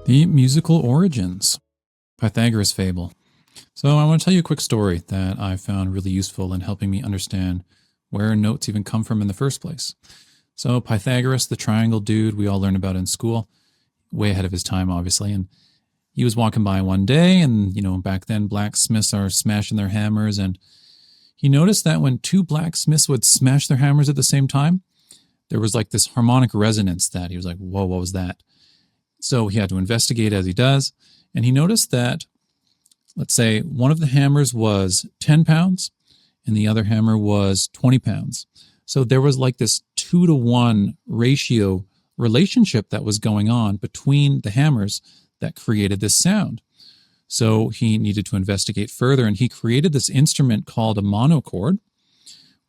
The musical origins. Pythagoras fable. So I want to tell you a quick story that I found really useful in helping me understand where notes even come from in the first place. So Pythagoras, the triangle dude we all learn about in school, way ahead of his time, obviously, and he was walking by one day, and back then blacksmiths are smashing their hammers, and he noticed that when two blacksmiths would smash their hammers at the same time, there was like this harmonic resonance that he was like, whoa, what was that? So he had to investigate as he does, and he noticed that, let's say, one of the hammers was 10 pounds and the other hammer was 20 pounds. So there was like this 2-to-1 ratio relationship that was going on between the hammers that created this sound. So he needed to investigate further, and he created this instrument called a monochord,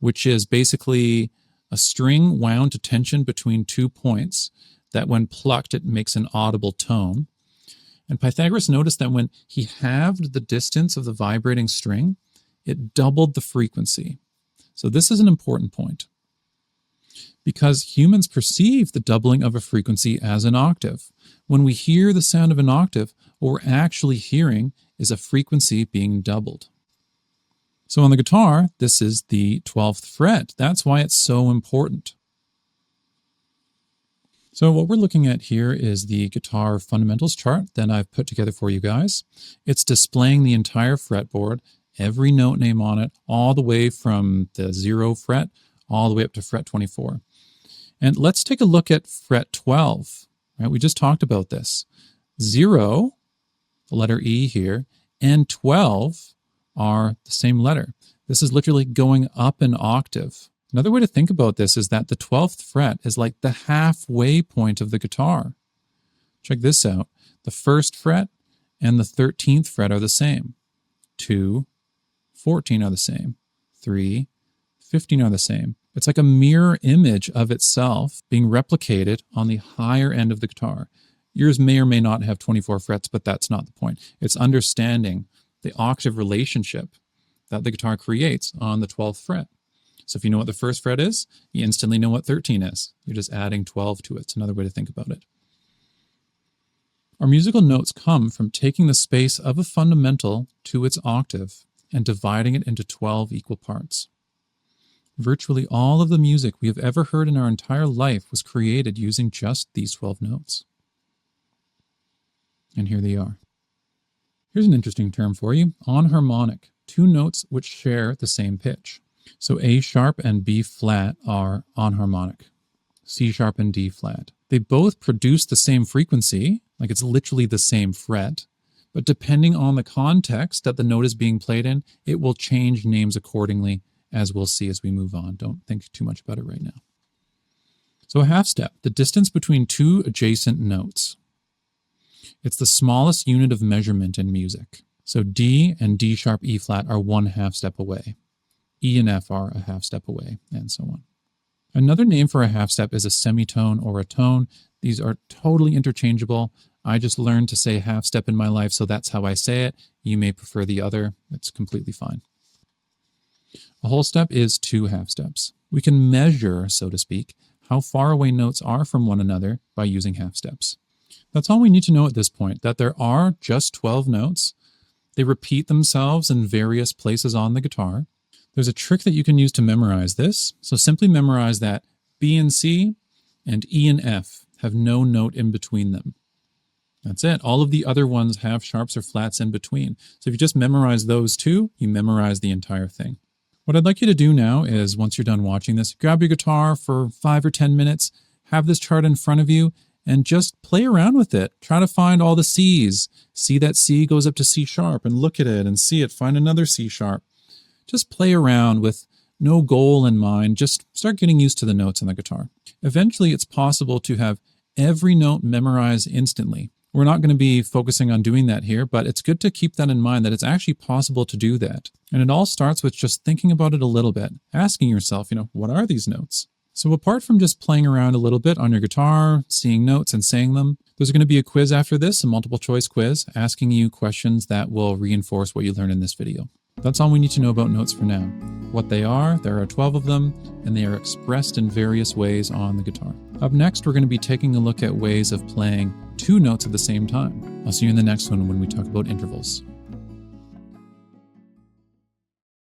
which is basically a string wound to tension between 2 points that when plucked, it makes an audible tone. And Pythagoras noticed that when he halved the distance of the vibrating string, it doubled the frequency. So this is an important point, because humans perceive the doubling of a frequency as an octave. When we hear the sound of an octave, what we're actually hearing is a frequency being doubled. So on the guitar, this is the 12th fret. That's why it's so important. So what we're looking at here is the guitar fundamentals chart that I've put together for you guys. It's displaying the entire fretboard, every note name on it, all the way from the 0 fret, all the way up to fret 24. And let's take a look at fret 12. Right? We just talked about this. 0, the letter E here, and 12 are the same letter. This is literally going up an octave. Another way to think about this is that the 12th fret is like the halfway point of the guitar. Check this out. The 1st fret and the 13th fret are the same. 2, 14 are the same. 3, 15 are the same. It's like a mirror image of itself being replicated on the higher end of the guitar. Yours may or may not have 24 frets, but that's not the point. It's understanding the octave relationship that the guitar creates on the 12th fret. So if you know what the 1st fret is, you instantly know what 13 is. You're just adding 12 to it. It's another way to think about it. Our musical notes come from taking the space of a fundamental to its octave and dividing it into 12 equal parts. Virtually all of the music we have ever heard in our entire life was created using just these 12 notes. And here they are. Here's an interesting term for you: enharmonic, 2 notes which share the same pitch. So A sharp and B flat are enharmonic. C sharp and D flat. They both produce the same frequency, like it's literally the same fret, but depending on the context that the note is being played in, it will change names accordingly, as we'll see as we move on. Don't think too much about it right now. So a half step, the distance between 2 adjacent notes. It's the smallest unit of measurement in music. So D and D sharp E flat are 1 half step away. E and F are a half step away, and so on. Another name for a half step is a semitone or a tone. These are totally interchangeable. I just learned to say half step in my life, so that's how I say it. You may prefer the other. It's completely fine. A whole step is 2 half steps. We can measure, so to speak, how far away notes are from one another by using half steps. That's all we need to know at this point, that there are just 12 notes. They repeat themselves in various places on the guitar. There's a trick that you can use to memorize this. So simply memorize that B and C and E and F have no note in between them. That's it. All of the other ones have sharps or flats in between. So if you just memorize those 2, you memorize the entire thing. What I'd like you to do now is, once you're done watching this, grab your guitar for 5 or 10 minutes, have this chart in front of you, and just play around with it. Try to find all the C's. See that C goes up to C sharp, and look at it and see it. Find another C sharp. Just play around with no goal in mind. Just start getting used to the notes on the guitar. Eventually, it's possible to have every note memorized instantly. We're not going to be focusing on doing that here, but it's good to keep that in mind, that it's actually possible to do that. And it all starts with just thinking about it a little bit, asking yourself, what are these notes? So apart from just playing around a little bit on your guitar, seeing notes and saying them, there's going to be a quiz after this, a multiple choice quiz, asking you questions that will reinforce what you learned in this video. That's all we need to know about notes for now. What they are, there are 12 of them, and they are expressed in various ways on the guitar. Up next, we're going to be taking a look at ways of playing 2 notes at the same time. I'll see you in the next one when we talk about intervals.